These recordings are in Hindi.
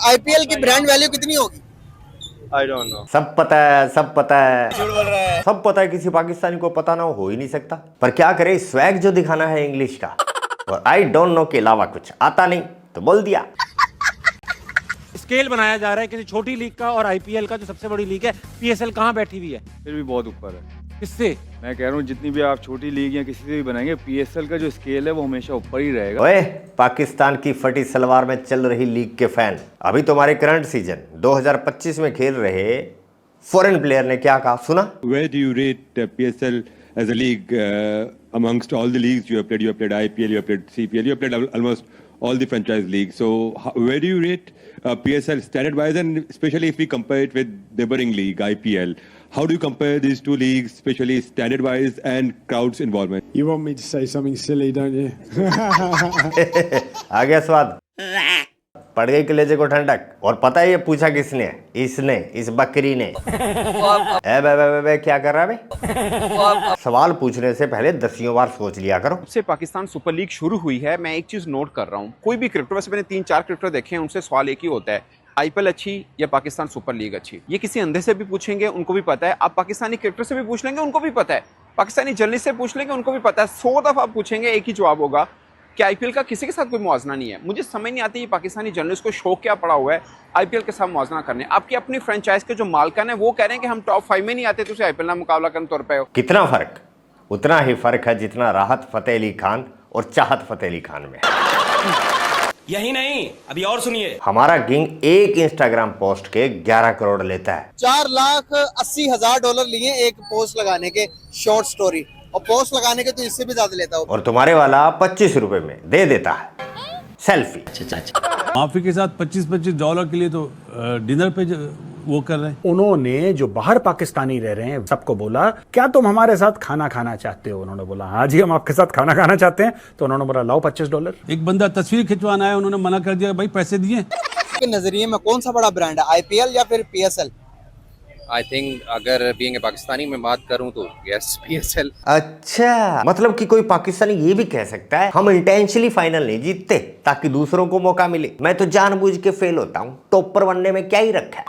आईपीएल की ब्रांड वैल्यू कितनी होगी? I don't know. सब पता है, सब पता है, झूठ बोल रहा है। सब पता है। किसी पाकिस्तानी को पता ना हो ही नहीं सकता। पर क्या करे, स्वैग जो दिखाना है इंग्लिश का और आई डोंट नो के अलावा कुछ आता नहीं तो बोल दिया। स्केल बनाया जा रहा है किसी छोटी लीग का और आईपीएल का जो सबसे बड़ी लीग है पीएसएल कहाँ बैठी हुई है? फिर भी बहुत ऊपर है। किससे? मैं कह रहा हूँ जितनी भी आप छोटी लीग या किसी से भी बनाएंगे, पीएसएल का जो स्केल है वो हमेशा ऊपर ही रहेगा। ओए, पाकिस्तान की फटी सलवार में चल रही लीग के फैन, अभी तुम्हारे करंट सीजन 2025 में खेल रहे फॉरेन प्लेयर ने क्या कहा सुना? Where do you rate PSL as a league amongst all the leagues you have played? You have played IPL, you have played CPL, you have played almost all the franchise leagues. So where do you rate PSL standard-wise, and especially if we compare it with neighboring league IPL? How do you compare these two leagues, especially standard-wise and crowds involvement? You want me to say something silly, don't you? आ गया स्वाद, पड़ गई कलेजे को ठंडक। और पता है ये पूछा किसने? इसने, इस बकरी ने। बे, क्या कर रहा है बे? सवाल पूछने से पहले 10 बार सोच लिया करो। से पाकिस्तान सुपर लीग शुरू हुई है, मैं एक चीज नोट कर रहा हूँ, कोई भी क्रिकेटर, वैसे मैंने 3-4 क्रिकेटर देखे हैं, उनसे सवाल एक ही होता है, आईपीएल अच्छी या पाकिस्तान सुपर लीग अच्छी? ये किसी अंधे से भी पूछेंगे उनको भी पता है, आप पाकिस्तानी क्रिकेटर से भी पूछ लेंगे उनको भी पता है, पाकिस्तानी जर्नलिस्ट से पूछ लेंगे उनको भी पता है, 100 दफा पूछेंगे एक ही जवाब होगा कि आईपीएल का किसी के साथ कोई मुआवजा नहीं है। मुझे समझ नहीं आती ये पाकिस्तानी जर्नलिस्ट को शौक क्या पड़ा हुआ है आईपीएल के साथ मुआवजा करने। आपकी अपनी फ्रेंचाइज के जो मालिकान है वो कह रहे हैं कि हम टॉप 5 में नहीं आते, तो उसे आईपीएल में मुकाबला करने तौर पे हो। कितना फर्क? उतना ही फर्क है जितना राहत फतेह अली खान और चाहत फतेह अली खान में। यही नहीं, अभी और सुनिए। हमारा किंग एक इंस्टाग्राम पोस्ट के 11 करोड़ लेता है। $4,80,000 लिए एक पोस्ट लगाने के, शॉर्ट स्टोरी, और पोस्ट लगाने के तो इससे भी ज्यादा लेता हूँ। और तुम्हारे वाला 25 रुपए में दे देता है सेल्फी। माफी के साथ $25 के लिए तो डिनर पे वो कर रहे हैं। उन्होंने जो बाहर पाकिस्तानी रह रहे हैं सबको बोला, क्या तुम हमारे साथ खाना खाना चाहते हो? उन्होंने बोला हाँ जी, हम आपके साथ खाना खाना चाहते हैं। तो उन्होंने बोला लाओ $25। एक बंदा तस्वीर खिंचवाना है, उन्होंने मना कर दिया, भाई पैसे दिए। के नजरिए में कौन सा बड़ा ब्रांड है, आईपीएल या फिर पीएसएल? आई थिंक अगर बीइंग ए पाकिस्तानी में बात करूं तो यस, पीएसएल। अच्छा, मतलब कि कोई पाकिस्तानी ये भी कह सकता है हम इंटेंशनली फाइनल नहीं जीतते ताकि दूसरों को मौका मिले, मैं तो जानबूझ के फेल होता हूँ, टॉप पर बनने में क्या ही रखा है।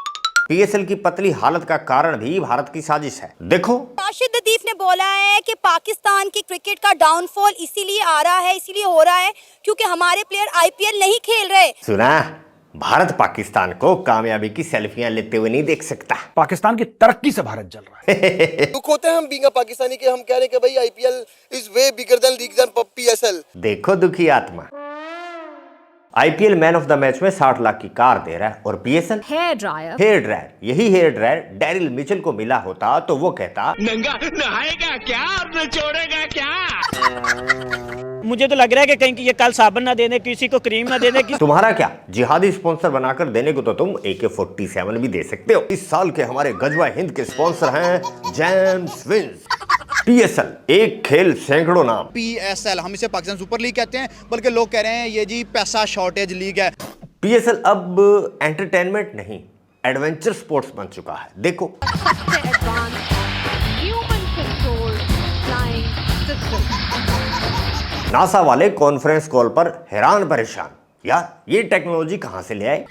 पीएसएल की पतली हालत का कारण भी भारत की साजिश है। देखो, राशिद लतीफ ने बोला है कि पाकिस्तान की क्रिकेट का डाउनफॉल इसीलिए आ रहा है, इसीलिए हो रहा है क्योंकि हमारे प्लेयर आईपीएल नहीं खेल रहे। सुना, भारत पाकिस्तान को कामयाबी की सेल्फियां लेते हुए नहीं देख सकता। पाकिस्तान की तरक्की से भारत जल रहा है। दुख होते हैं हम बीइंग पाकिस्तानी के, हम कह रहे हैं कि भाई IPL is way bigger than league than PSL. देखो दुखी आत्मा, IPL man of the match में 60 लाख की कार दे रहा है और पीएसएल हेयर ड्रायर। यही हेयर ड्रायर डैरिल मिचेल को मिला होता तो वो कहता नंगा नहाएगा क्या और निचोड़ेगा क्या? मुझे तो लग रहा है कि कहीं ये कल साबुन ना देने, किसी को क्रीम ना देने की। तुम्हारा क्या, जिहादी स्पॉन्सर बनाकर देने को तो तुम AK-47 भी दे सकते हो। इस साल के हमारे गजवा हिंद के स्पॉन्सर हैं जेम्स विंस। पीएसएल, एक खेल सैकड़ों नाम। पीएसएल, हम इसे पाकिस्तान सुपर लीग कहते हैं, बल्कि लोग कह रहे हैं ये जी पैसा शॉर्टेज लीग है। पीएसएल अब एंटरटेनमेंट नहीं, एडवेंचर स्पोर्ट्स बन चुका है। देखो, नासा वाले कॉन्फ्रेंस कॉल पर हैरान परेशान, यार ये टेक्नोलॉजी कहां से ले आए।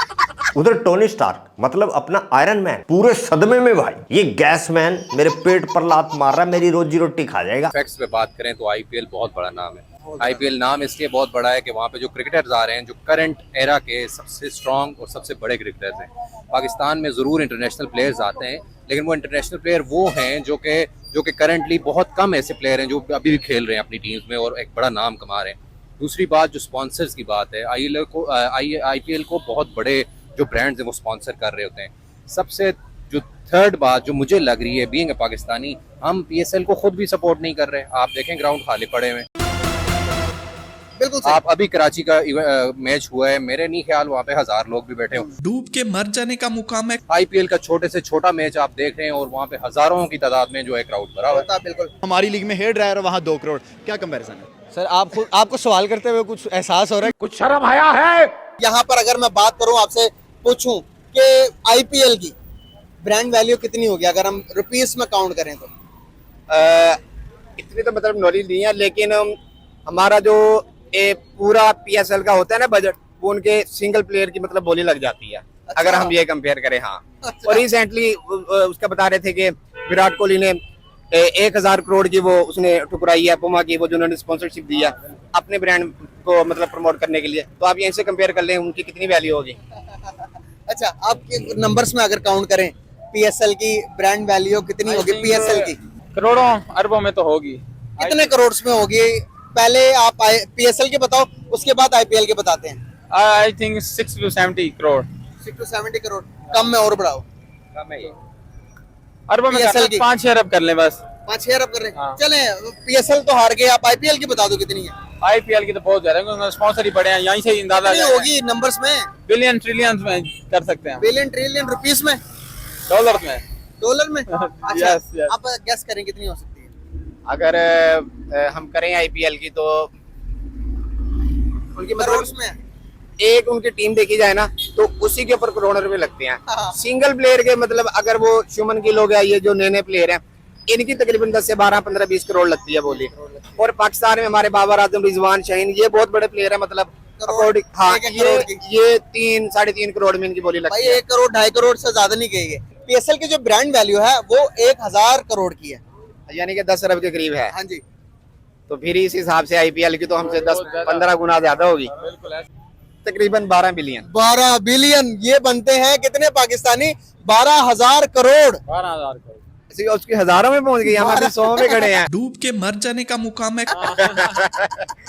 उधर टोनी स्टार्क, मतलब अपना आयरन मैन, पूरे सदमे में भाई, ये गैस मैन मेरे पेट पर लात मार रहा है, मेरी रोजी रोटी खा जाएगा। फैक्ट्स पे बात करें तो आईपीएल बहुत बड़ा नाम है। आईपीएल नाम इसलिए बहुत बड़ा है कि वहाँ पे जो क्रिकेटर्स आ रहे हैं, जो करंट एरा के सबसे स्ट्रॉन्ग और सबसे बड़े क्रिकेटर्स हैं। पाकिस्तान में ज़रूर इंटरनेशनल प्लेयर्स आते हैं, लेकिन वो इंटरनेशनल प्लेयर वो हैं जो कि करंटली बहुत कम ऐसे प्लेयर हैं जो अभी भी खेल रहे हैं अपनी टीम्स में और एक बड़ा नाम कमा रहे हैं। दूसरी बात जो स्पॉन्सर्स की बात है, आईपीएल को बहुत बड़े जो ब्रांड्स हैं वो स्पॉन्सर कर रहे होते हैं। सबसे जो थर्ड बात जो मुझे लग रही है, बीइंग ए पाकिस्तानी, हम पीएसएल को खुद भी सपोर्ट नहीं कर रहे। आप देखें ग्राउंड खाली पड़े हुए। बिल्कुल, आप अभी कराची का मैच हुआ है, मेरे नहीं ख्याल वहाँ पे 1000 लोग भी बैठे हो। डूब के मर जाने का मुकाम है। आईपीएल का छोटे से छोटा मैच आप देख रहे हैं और वहाँ पे हजारों की तादाद में जो है क्राउड भरा हुआ है। बिल्कुल, हमारी लीग में हेयर ड्रायर वहाँ 2 करोड़, क्या कंपैरिजन है? सर आपको सवाल करते हुए कुछ एहसास हो रहा है? कुछ शर्म आया है? यहाँ पर अगर मैं बात करूँ, आपसे पूछूं कि आईपीएल की ब्रांड वैल्यू कितनी होगी अगर हम रुपीस में काउंट करें तो? इतनी तो मतलब नॉलेज नहीं है, लेकिन हमारा जो पूरा पीएसएल का होता है ना बजट, वो उनके सिंगल प्लेयर की मतलब बोली लग जाती है। अगर हम ये कंपेयर करें। हाँ। और रिसेंटली उसका बता रहे थे कि विराट कोहली ने 1000 करोड़ की वो उसने ठुकराई है पुमा की, वो जो उन्होंने स्पॉन्सरशिप दी है अपने ब्रांड को मतलब प्रमोट करने के लिए। तो आप यहीं से कंपेयर कर लें उनकी कितनी वैल्यू होगी। अच्छा, आपके नंबर्स में अगर काउंट करें पीएसएल की ब्रांड वैल्यू कितनी होगी पीएसएल की? करोड़ों अरबों में तो होगी। कितने करोड़ में होगी? पहले आप पीएसएल के बताओ, उसके बाद आईपीएल के बताते हैं। I think 6 to 70 crore. 6 to 70 crore. कम में और बढ़ाओ। कम है ये। अरबों में PSL की 5-6 अरब कर लें बस। 5-6 अरब कर रहे हैं। चले, पीएसएल तो हार गए, आप आईपीएल की बता दो कितनी है? आईपीएल की तो बहुत ज्यादा है, स्पॉन्सर ही बड़े हैं, यहीं से ही अंदाजा होगी नंबर्स में, बिलियन ट्रिलियन में कर सकते हैं। बिलियन ट्रिलियन रुपीस में, डॉलर में। डॉलर में। अच्छा, yes. आप गेस करें कितनी हो सकती है? अगर हम करें आईपीएल की तो उनकी मतलब उसमें एक उनकी टीम देखी जाए ना तो उसी के ऊपर करोड़ों रुपए लगते हैं। हाँ। सिंगल प्लेयर के मतलब अगर वो शुमन गिल हो गया, ये जो नए प्लेयर हैं, इनकी तकरीबन 10 से 12, 15, 20 करोड़ लगती है बोली। और पाकिस्तान में हमारे बाबर आजम, रिजवान, शाहीन, ये बहुत बड़े प्लेयर है मतलब अकॉर्डिंग। हाँ, ये 3-3.5 करोड़ में इनकी बोली लगती है। 1 करोड़ 2.5 करोड़ से ज्यादा नहीं कहेंगे। पीएसएल की जो ब्रांड वैल्यू है वो 1000 करोड़ की है, यानी कि 10 अरब के करीब है। हाँ जी। तो फिर इस हिसाब से आईपीएल की तो हमसे 10-15 गुना ज्यादा होगी, तकरीबन 12 बिलियन। 12 बिलियन ये बनते हैं कितने पाकिस्तानी? 12,000 करोड़। 12,000 करोड़। उसकी हजारों में पहुंच गई, हम अभी 100 में खड़े हैं। डूब के मर जाने का मुकाम है।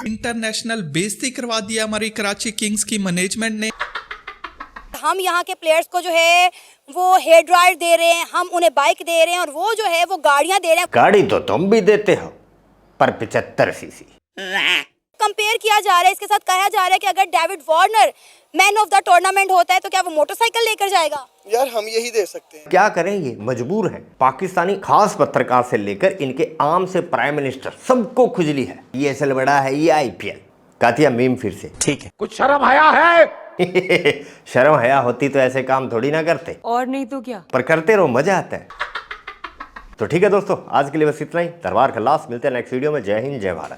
इंटरनेशनल बेइज्जती करवा दिया हमारी कराची किंग्स की मैनेजमेंट ने। हम यहाँ के प्लेयर्स को जो है वो हेयर ड्रायर दे रहे हैं, हम उन्हें बाइक दे रहे हैं और वो जो है वो गाड़ियां दे रहे हैं। गाड़ी तो तुम भी देते हो, पर 75 सीसी। कंपेयर किया जा रहा है, इसके साथ कहा जा रहा है कि अगर David Warner man of the tournament होता है तो क्या वो मोटरसाइकिल लेकर जाएगा? यार हम यही दे सकते हैं। क्या करेंगे, मजबूर हैं। पाकिस्तानी खास पत्रकार से लेकर इनके आम से प्राइम मिनिस्टर सबको खुजली है। ये असल बड़ा है ये आईपीएल। कातिया मीम फिर से। ठीक है, कुछ शर्म हया है? शर्म हया होती तो ऐसे काम थोड़ी ना करते, और नहीं तो क्या, पर करते रहो, मजा आता है। तो ठीक है दोस्तों, आज के लिए बस इतना ही। तलवार खल्लास, मिलते हैं नेक्स्ट वीडियो में। जय हिंद, जय भारत।